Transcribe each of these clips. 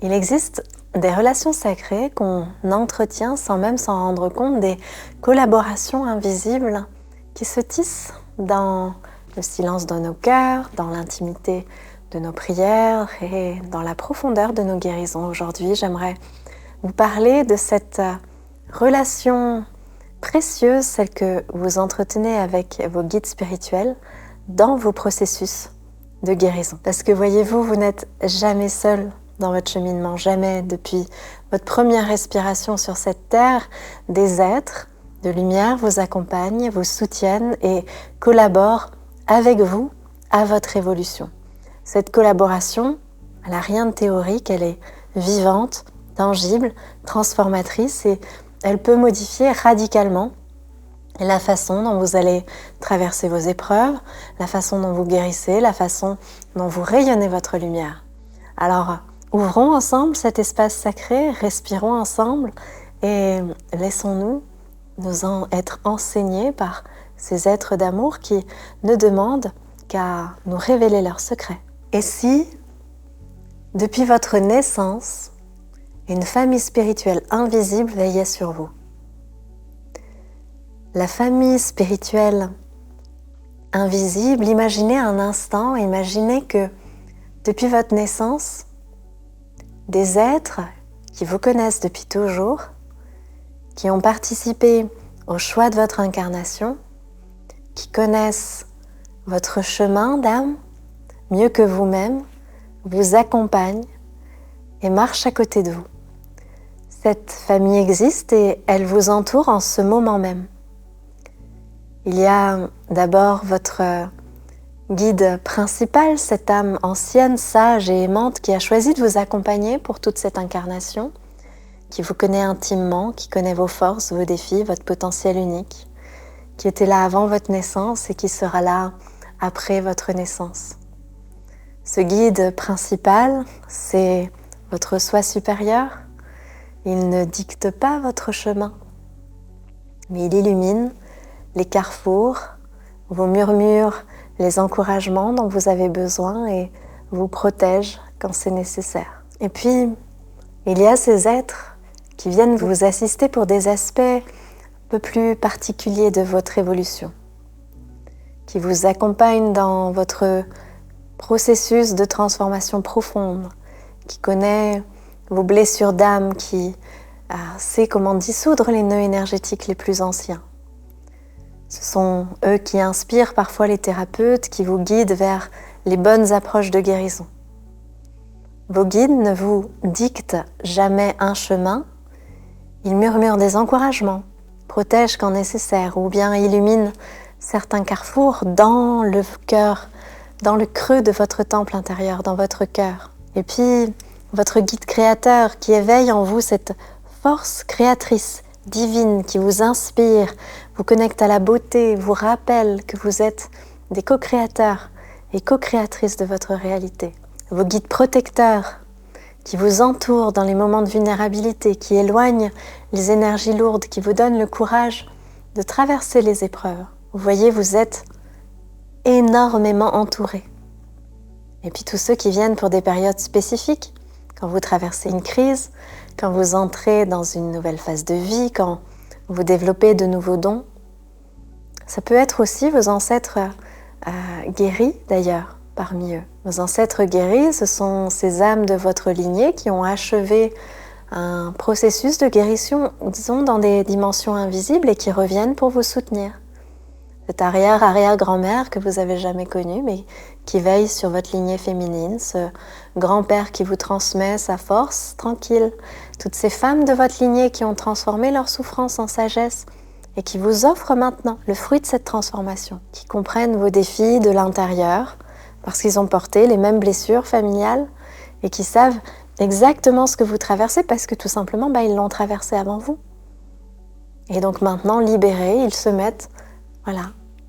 Il existe des relations sacrées qu'on entretient sans même s'en rendre compte, des collaborations invisibles qui se tissent dans le silence de nos cœurs, dans l'intimité de nos prières et dans la profondeur de nos guérisons. Aujourd'hui, j'aimerais vous parler de cette relation précieuse, celle que vous entretenez avec vos guides spirituels dans vos processus de guérison. Parce que voyez-vous, vous n'êtes jamais seul dans votre cheminement, jamais. Depuis votre première respiration sur cette terre, des êtres de lumière vous accompagnent, vous soutiennent et collaborent avec vous à votre évolution. Cette collaboration, elle n'a rien de théorique, elle est vivante, tangible, transformatrice et elle peut modifier radicalement la façon dont vous allez traverser vos épreuves, la façon dont vous guérissez, la façon dont vous rayonnez votre lumière. Alors, ouvrons ensemble cet espace sacré, respirons ensemble et laissons-nous être enseignés par ces êtres d'amour qui ne demandent qu'à nous révéler leurs secrets. Et si, depuis votre naissance, une famille spirituelle invisible veillait sur vous? La famille spirituelle invisible, imaginez un instant, imaginez que depuis votre naissance, des êtres qui vous connaissent depuis toujours, qui ont participé au choix de votre incarnation, qui connaissent votre chemin d'âme mieux que vous-même, vous accompagnent et marchent à côté de vous. Cette famille existe et elle vous entoure en ce moment même. Il y a d'abord votre guide principal, cette âme ancienne, sage et aimante qui a choisi de vous accompagner pour toute cette incarnation, qui vous connaît intimement, qui connaît vos forces, vos défis, votre potentiel unique, qui était là avant votre naissance et qui sera là après votre naissance. Ce guide principal, c'est votre soi supérieur. Il ne dicte pas votre chemin, mais il illumine les carrefours, vous murmure les encouragements dont vous avez besoin et vous protège quand c'est nécessaire. Et puis, il y a ces êtres qui viennent vous assister pour des aspects un peu plus particuliers de votre évolution, qui vous accompagnent dans votre processus de transformation profonde, qui connaît vos blessures d'âme, qui sait comment dissoudre les nœuds énergétiques les plus anciens. Ce sont eux qui inspirent parfois les thérapeutes, qui vous guident vers les bonnes approches de guérison. Vos guides ne vous dictent jamais un chemin, ils murmurent des encouragements, protègent quand nécessaire ou bien illuminent certains carrefours dans le cœur, dans le creux de votre temple intérieur, dans votre cœur. Et puis, votre guide créateur qui éveille en vous cette force créatrice divine qui vous inspire, vous connecte à la beauté, vous rappelle que vous êtes des co-créateurs et co-créatrices de votre réalité. Vos guides protecteurs qui vous entourent dans les moments de vulnérabilité, qui éloignent les énergies lourdes, qui vous donnent le courage de traverser les épreuves. Vous voyez, vous êtes énormément entourés. Et puis tous ceux qui viennent pour des périodes spécifiques, quand vous traversez une crise, quand vous entrez dans une nouvelle phase de vie, quand vous développez de nouveaux dons. Ça peut être aussi vos ancêtres guéris d'ailleurs, parmi eux. Vos ancêtres guéris, ce sont ces âmes de votre lignée qui ont achevé un processus de guérison, disons, dans des dimensions invisibles et qui reviennent pour vous soutenir. Cette arrière-arrière-grand-mère que vous n'avez jamais connue, mais qui veille sur votre lignée féminine, ce grand-père qui vous transmet sa force tranquille, toutes ces femmes de votre lignée qui ont transformé leur souffrance en sagesse et qui vous offrent maintenant le fruit de cette transformation, qui comprennent vos défis de l'intérieur parce qu'ils ont porté les mêmes blessures familiales et qui savent exactement ce que vous traversez parce que tout simplement, ils l'ont traversé avant vous. Et donc maintenant, libérés, ils se mettent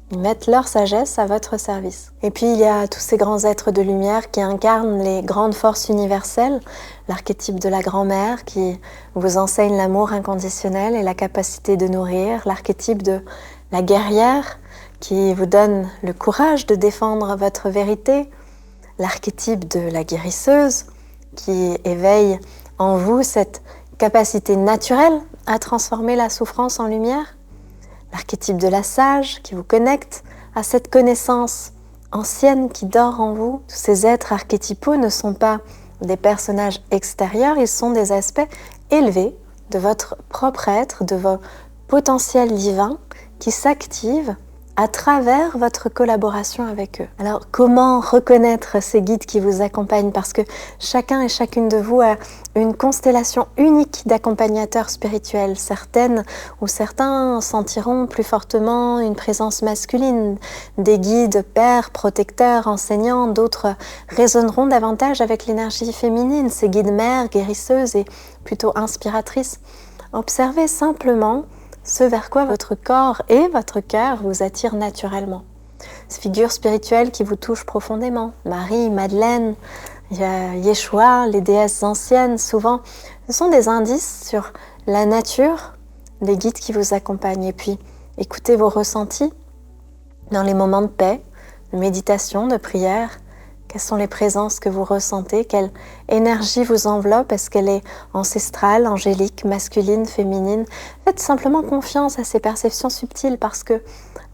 ils mettent leur sagesse à votre service. Et puis il y a tous ces grands êtres de lumière qui incarnent les grandes forces universelles, l'archétype de la grand-mère qui vous enseigne l'amour inconditionnel et la capacité de nourrir, l'archétype de la guerrière qui vous donne le courage de défendre votre vérité, l'archétype de la guérisseuse qui éveille en vous cette capacité naturelle à transformer la souffrance en lumière. L'archétype de la sage qui vous connecte à cette connaissance ancienne qui dort en vous. Tous ces êtres archétypaux ne sont pas des personnages extérieurs, ils sont des aspects élevés de votre propre être, de vos potentiels divins qui s'activent à travers votre collaboration avec eux. Alors, comment reconnaître ces guides qui vous accompagnent? Parce que chacun et chacune de vous a une constellation unique d'accompagnateurs spirituels. Certaines ou certains sentiront plus fortement une présence masculine, des guides pères, protecteurs, enseignants. D'autres résonneront davantage avec l'énergie féminine, ces guides mères, guérisseuses et plutôt inspiratrices. Observez simplement ce vers quoi votre corps et votre cœur vous attirent naturellement. Ces figures spirituelles qui vous touchent profondément, Marie, Madeleine, Yeshua, les déesses anciennes, souvent, ce sont des indices sur la nature des guides qui vous accompagnent. Et puis, écoutez vos ressentis dans les moments de paix, de méditation, de prière. Quelles sont les présences que vous ressentez? Quelle énergie vous enveloppe? Est-ce qu'elle est ancestrale, angélique, masculine, féminine? Faites simplement confiance à ces perceptions subtiles parce que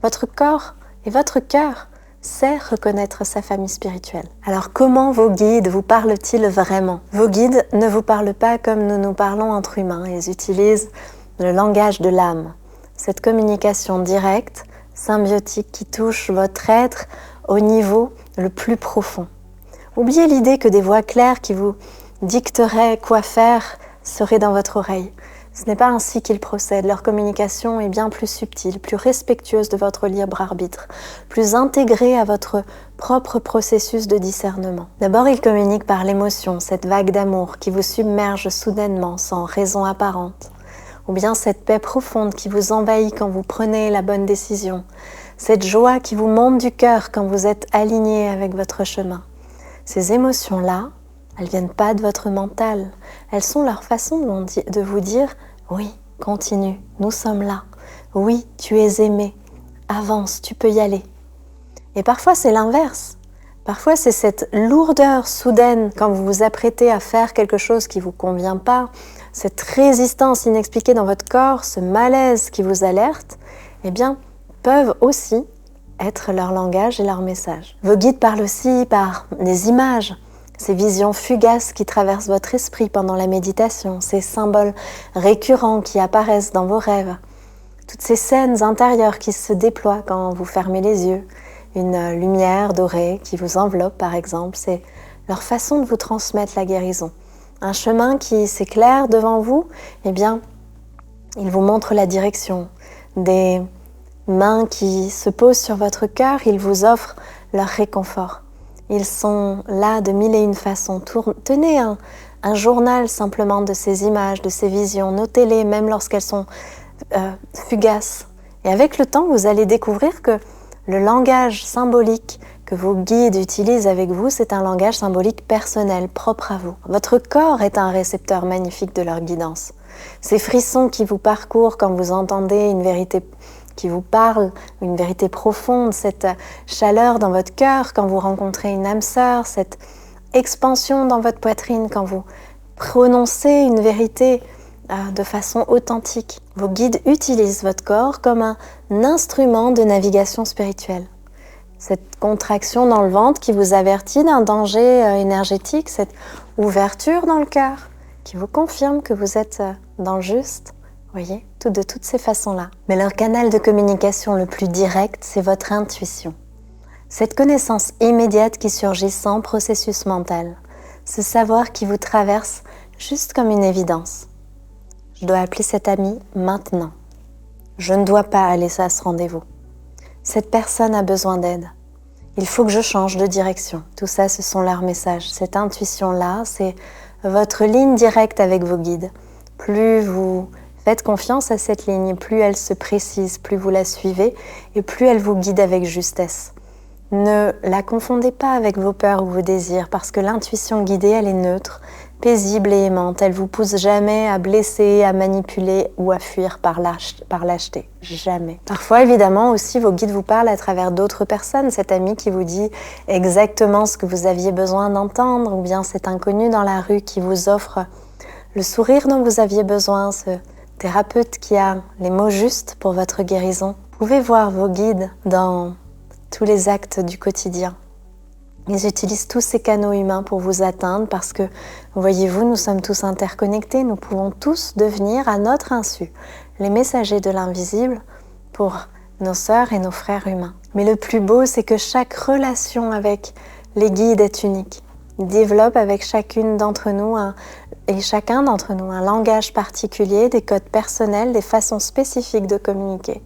votre corps et votre cœur savent reconnaître sa famille spirituelle. Alors comment vos guides vous parlent-ils vraiment? Vos guides ne vous parlent pas comme nous nous parlons entre humains. Ils utilisent le langage de l'âme. Cette communication directe, symbiotique qui touche votre être au niveau le plus profond. Oubliez l'idée que des voix claires qui vous dicteraient quoi faire seraient dans votre oreille. Ce n'est pas ainsi qu'ils procèdent. Leur communication est bien plus subtile, plus respectueuse de votre libre arbitre, plus intégrée à votre propre processus de discernement. D'abord, ils communiquent par l'émotion, cette vague d'amour qui vous submerge soudainement, sans raison apparente. Ou bien cette paix profonde qui vous envahit quand vous prenez la bonne décision. Cette joie qui vous monte du cœur quand vous êtes aligné avec votre chemin. Ces émotions-là, elles ne viennent pas de votre mental. Elles sont leur façon de vous dire « Oui, continue, nous sommes là. Oui, tu es aimé. Avance, tu peux y aller. » Et parfois, c'est l'inverse. Parfois, c'est cette lourdeur soudaine quand vous vous apprêtez à faire quelque chose qui ne vous convient pas, cette résistance inexpliquée dans votre corps, ce malaise qui vous alerte, eh bien, peuvent aussi être leur langage et leur message. Vos guides parlent aussi par des images, ces visions fugaces qui traversent votre esprit pendant la méditation, ces symboles récurrents qui apparaissent dans vos rêves, toutes ces scènes intérieures qui se déploient quand vous fermez les yeux, une lumière dorée qui vous enveloppe par exemple, c'est leur façon de vous transmettre la guérison. Un chemin qui s'éclaire devant vous, eh bien, il vous montre la direction. Des mains qui se posent sur votre cœur, ils vous offrent leur réconfort. Ils sont là de mille et une façons. Tenez un journal simplement de ces images, de ces visions. Notez-les même lorsqu'elles sont fugaces. Et avec le temps, vous allez découvrir que le langage symbolique que vos guides utilisent avec vous, c'est un langage symbolique personnel, propre à vous. Votre corps est un récepteur magnifique de leur guidance. Ces frissons qui vous parcourent quand vous entendez une vérité qui vous parle, une vérité profonde, cette chaleur dans votre cœur quand vous rencontrez une âme sœur, cette expansion dans votre poitrine quand vous prononcez une vérité de façon authentique. Vos guides utilisent votre corps comme un instrument de navigation spirituelle. Cette contraction dans le ventre qui vous avertit d'un danger énergétique, cette ouverture dans le cœur qui vous confirme que vous êtes dans le juste. Voyez, de toutes ces façons-là. Mais leur canal de communication le plus direct, c'est votre intuition. Cette connaissance immédiate qui surgit sans processus mental. Ce savoir qui vous traverse juste comme une évidence. Je dois appeler cet ami maintenant. Je ne dois pas aller à ce rendez-vous. Cette personne a besoin d'aide. Il faut que je change de direction. Tout ça, ce sont leurs messages. Cette intuition-là, c'est votre ligne directe avec vos guides. Plus vous faites confiance à cette ligne, plus elle se précise, plus vous la suivez et plus elle vous guide avec justesse. Ne la confondez pas avec vos peurs ou vos désirs parce que l'intuition guidée, elle est neutre, paisible et aimante. Elle vous pousse jamais à blesser, à manipuler ou à fuir par lâcheté. Jamais. Parfois, évidemment, aussi, vos guides vous parlent à travers d'autres personnes. Cet ami qui vous dit exactement ce que vous aviez besoin d'entendre, ou bien cet inconnu dans la rue qui vous offre le sourire dont vous aviez besoin, ce thérapeute qui a les mots justes pour votre guérison. Vous pouvez voir vos guides dans tous les actes du quotidien. Ils utilisent tous ces canaux humains pour vous atteindre parce que, voyez-vous, nous sommes tous interconnectés, nous pouvons tous devenir à notre insu les messagers de l'invisible pour nos sœurs et nos frères humains. Mais le plus beau, c'est que chaque relation avec les guides est unique. Ils développent avec chacune d'entre nous et chacun d'entre nous un langage particulier, des codes personnels, des façons spécifiques de communiquer.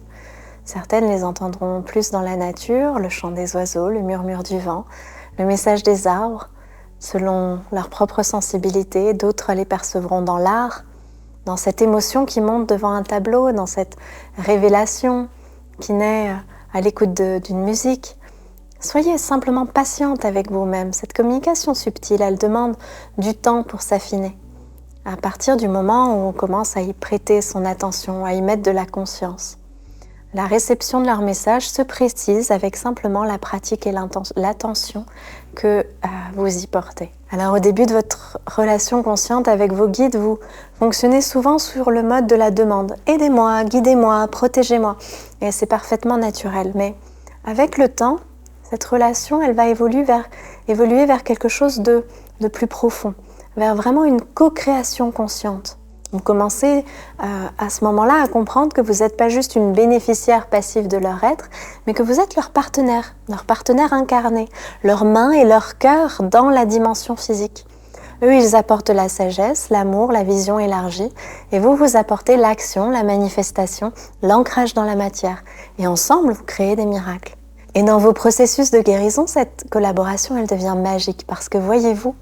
Certaines les entendront plus dans la nature, le chant des oiseaux, le murmure du vent, le message des arbres, selon leur propre sensibilité. D'autres les percevront dans l'art, dans cette émotion qui monte devant un tableau, dans cette révélation qui naît à l'écoute d'une musique. Soyez simplement patiente avec vous-même. Cette communication subtile, elle demande du temps pour s'affiner. À partir du moment où on commence à y prêter son attention, à y mettre de la conscience. La réception de leur message se précise avec simplement la pratique et l'attention que vous y portez. Alors au début de votre relation consciente avec vos guides, vous fonctionnez souvent sur le mode de la demande. Aidez-moi, guidez-moi, protégez-moi. Et c'est parfaitement naturel. Mais avec le temps, cette relation, elle va évoluer vers quelque chose de plus profond, vers vraiment une co-création consciente. Vous commencez à ce moment-là à comprendre que vous n'êtes pas juste une bénéficiaire passive de leur être, mais que vous êtes leur partenaire incarné, leur main et leur cœur dans la dimension physique. Eux, ils apportent la sagesse, l'amour, la vision élargie, et vous apportez l'action, la manifestation, l'ancrage dans la matière. Et ensemble, vous créez des miracles. Et dans vos processus de guérison, cette collaboration, elle devient magique, parce que voyez-vous,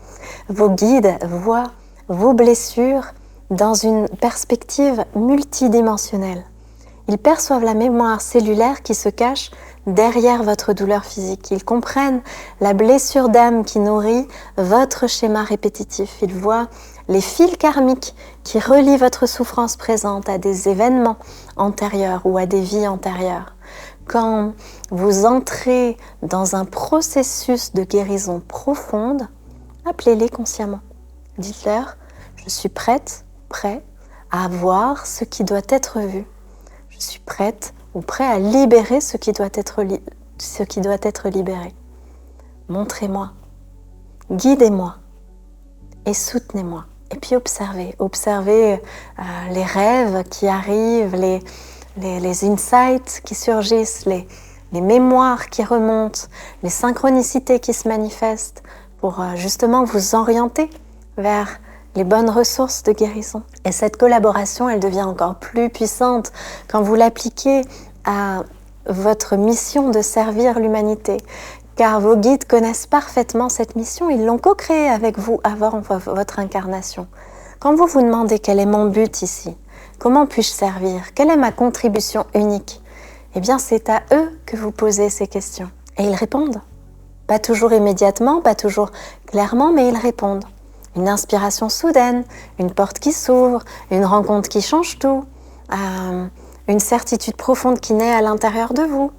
vos guides voient vos blessures dans une perspective multidimensionnelle. Ils perçoivent la mémoire cellulaire qui se cache derrière votre douleur physique. Ils comprennent la blessure d'âme qui nourrit votre schéma répétitif. Ils voient les fils karmiques qui relient votre souffrance présente à des événements antérieurs ou à des vies antérieures. Quand vous entrez dans un processus de guérison profonde, appelez-les consciemment. Dites-leur, je suis prêt à voir ce qui doit être vu. Je suis prête ou prêt à libérer ce qui doit être libéré. Montrez-moi, guidez-moi et soutenez-moi. Et puis observez les rêves qui arrivent, les insights qui surgissent, les mémoires qui remontent, les synchronicités qui se manifestent pour justement vous orienter vers les bonnes ressources de guérison. Et cette collaboration, elle devient encore plus puissante quand vous l'appliquez à votre mission de servir l'humanité. Car vos guides connaissent parfaitement cette mission, ils l'ont co-créée avec vous avant votre incarnation. Quand vous vous demandez quel est mon but ici, comment puis-je servir, quelle est ma contribution unique, eh bien c'est à eux que vous posez ces questions. Et ils répondent. Pas toujours immédiatement, pas toujours clairement, mais ils répondent. Une inspiration soudaine, une porte qui s'ouvre, une rencontre qui change tout, une certitude profonde qui naît à l'intérieur de vous.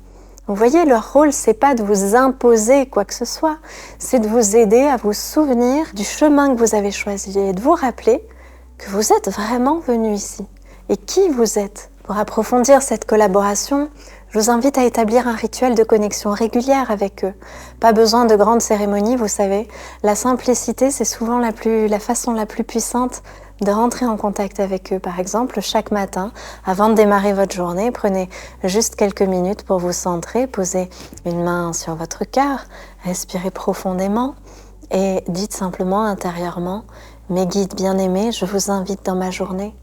Vous voyez, leur rôle, c'est pas de vous imposer quoi que ce soit, c'est de vous aider à vous souvenir du chemin que vous avez choisi et de vous rappeler que vous êtes vraiment venu ici et qui vous êtes. Pour approfondir cette collaboration, je vous invite à établir un rituel de connexion régulière avec eux. Pas besoin de grandes cérémonies, vous savez. La simplicité, c'est souvent la façon la plus puissante de rentrer en contact avec eux. Par exemple, chaque matin, avant de démarrer votre journée, prenez juste quelques minutes pour vous centrer, posez une main sur votre cœur, respirez profondément et dites simplement intérieurement « Mes guides bien-aimés, je vous invite dans ma journée.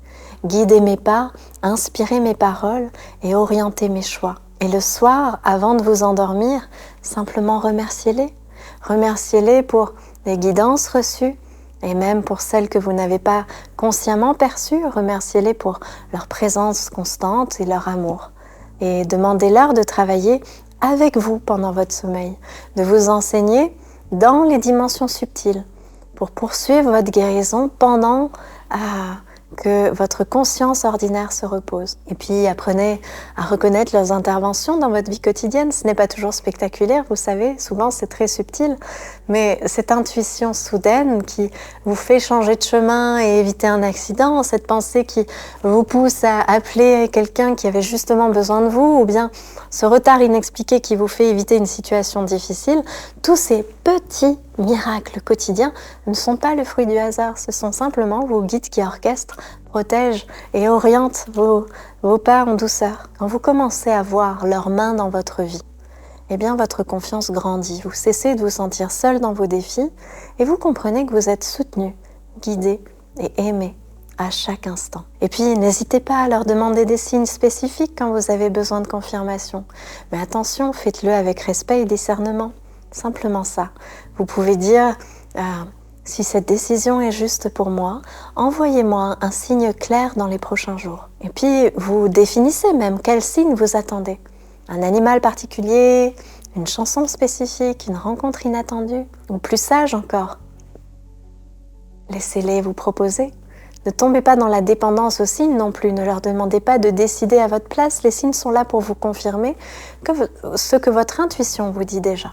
Guidez mes pas, inspirez mes paroles et orientez mes choix. » Et le soir, avant de vous endormir, simplement remerciez-les. Remerciez-les pour les guidances reçues et même pour celles que vous n'avez pas consciemment perçues. Remerciez-les pour leur présence constante et leur amour. Et demandez-leur de travailler avec vous pendant votre sommeil, de vous enseigner dans les dimensions subtiles, pour poursuivre votre guérison pendant que votre conscience ordinaire se repose. Et puis apprenez à reconnaître leurs interventions dans votre vie quotidienne. Ce n'est pas toujours spectaculaire, vous savez, souvent c'est très subtil, mais cette intuition soudaine qui vous fait changer de chemin et éviter un accident, cette pensée qui vous pousse à appeler quelqu'un qui avait justement besoin de vous, ou bien ce retard inexpliqué qui vous fait éviter une situation difficile, tous ces petits miracles quotidiens ne sont pas le fruit du hasard, ce sont simplement vos guides qui orchestrent, protègent et orientent vos pas en douceur. Quand vous commencez à voir leurs mains dans votre vie, eh bien votre confiance grandit, vous cessez de vous sentir seul dans vos défis et vous comprenez que vous êtes soutenu, guidé et aimé à chaque instant. Et puis n'hésitez pas à leur demander des signes spécifiques quand vous avez besoin de confirmation. Mais attention, faites-le avec respect et discernement. Simplement ça. Vous pouvez dire si cette décision est juste pour moi, envoyez-moi un signe clair dans les prochains jours. Et puis vous définissez même quel signe vous attendez. Un animal particulier, une chanson spécifique, une rencontre inattendue, ou plus sage encore. Laissez-les vous proposer. Ne tombez pas dans la dépendance aux signes non plus. Ne leur demandez pas de décider à votre place. Les signes sont là pour vous confirmer ce que votre intuition vous dit déjà.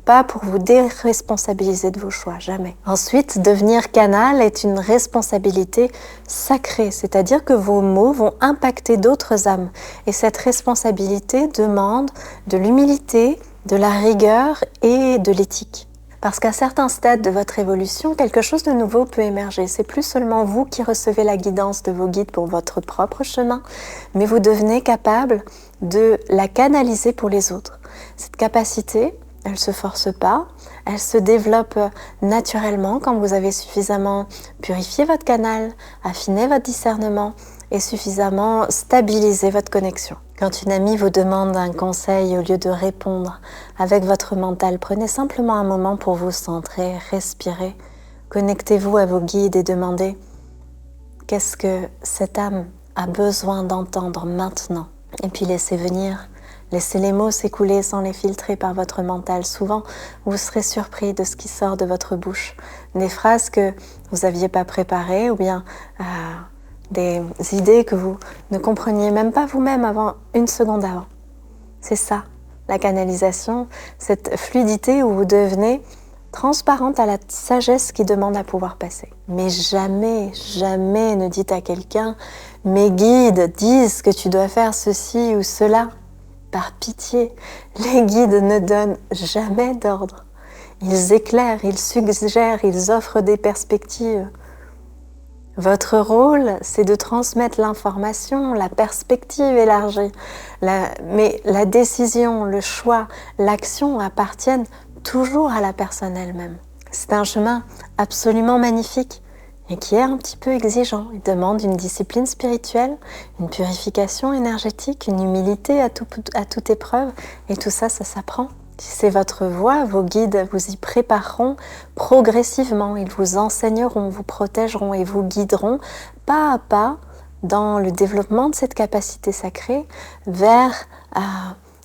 Pas pour vous déresponsabiliser de vos choix, jamais. Ensuite, devenir canal est une responsabilité sacrée, c'est-à-dire que vos mots vont impacter d'autres âmes. Et cette responsabilité demande de l'humilité, de la rigueur et de l'éthique. Parce qu'à certains stades de votre évolution, quelque chose de nouveau peut émerger. C'est plus seulement vous qui recevez la guidance de vos guides pour votre propre chemin, mais vous devenez capable de la canaliser pour les autres. Cette capacité, elle ne se force pas, elle se développe naturellement quand vous avez suffisamment purifié votre canal, affiné votre discernement et suffisamment stabilisé votre connexion. Quand une amie vous demande un conseil, au lieu de répondre avec votre mental, prenez simplement un moment pour vous centrer, respirer, connectez-vous à vos guides et demandez qu'est-ce que cette âme a besoin d'entendre maintenant. Et puis laissez venir. Laissez les mots s'écouler sans les filtrer par votre mental. Souvent, vous serez surpris de ce qui sort de votre bouche. Des phrases que vous n'aviez pas préparées ou bien des idées que vous ne compreniez même pas vous-même avant une seconde avant. C'est ça, la canalisation, cette fluidité où vous devenez transparente à la sagesse qui demande à pouvoir passer. Mais jamais, jamais ne dites à quelqu'un « mes guides disent que tu dois faire ceci ou cela ». Par pitié, les guides ne donnent jamais d'ordre. Ils éclairent, ils suggèrent, ils offrent des perspectives. Votre rôle, c'est de transmettre l'information, la perspective élargie. Mais la décision, le choix, l'action appartiennent toujours à la personne elle-même. C'est un chemin absolument magnifique et qui est un petit peu exigeant. Il demande une discipline spirituelle, une purification énergétique, une humilité à toute épreuve. Et tout ça, ça s'apprend. Si c'est votre voie, vos guides vous y prépareront progressivement. Ils vous enseigneront, vous protégeront et vous guideront pas à pas dans le développement de cette capacité sacrée vers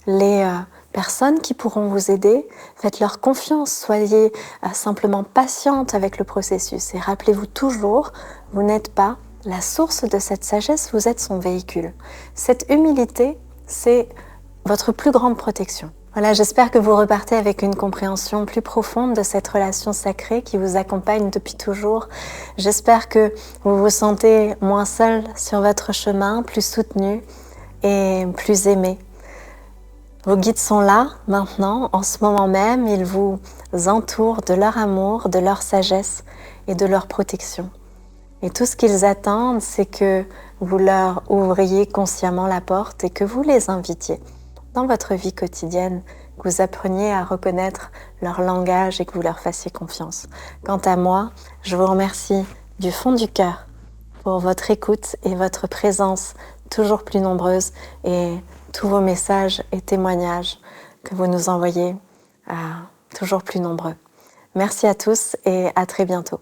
les personnes qui pourront vous aider. Faites-leur confiance, soyez simplement patiente avec le processus et rappelez-vous toujours, vous n'êtes pas la source de cette sagesse, vous êtes son véhicule. Cette humilité, c'est votre plus grande protection. Voilà, j'espère que vous repartez avec une compréhension plus profonde de cette relation sacrée qui vous accompagne depuis toujours. J'espère que vous vous sentez moins seul sur votre chemin, plus soutenu et plus aimé. Vos guides sont là, maintenant, en ce moment même. Ils vous entourent de leur amour, de leur sagesse et de leur protection. Et tout ce qu'ils attendent, c'est que vous leur ouvriez consciemment la porte et que vous les invitiez dans votre vie quotidienne, que vous appreniez à reconnaître leur langage et que vous leur fassiez confiance. Quant à moi, je vous remercie du fond du cœur pour votre écoute et votre présence toujours plus nombreuse et tous vos messages et témoignages que vous nous envoyez toujours plus nombreux. Merci à tous et à très bientôt.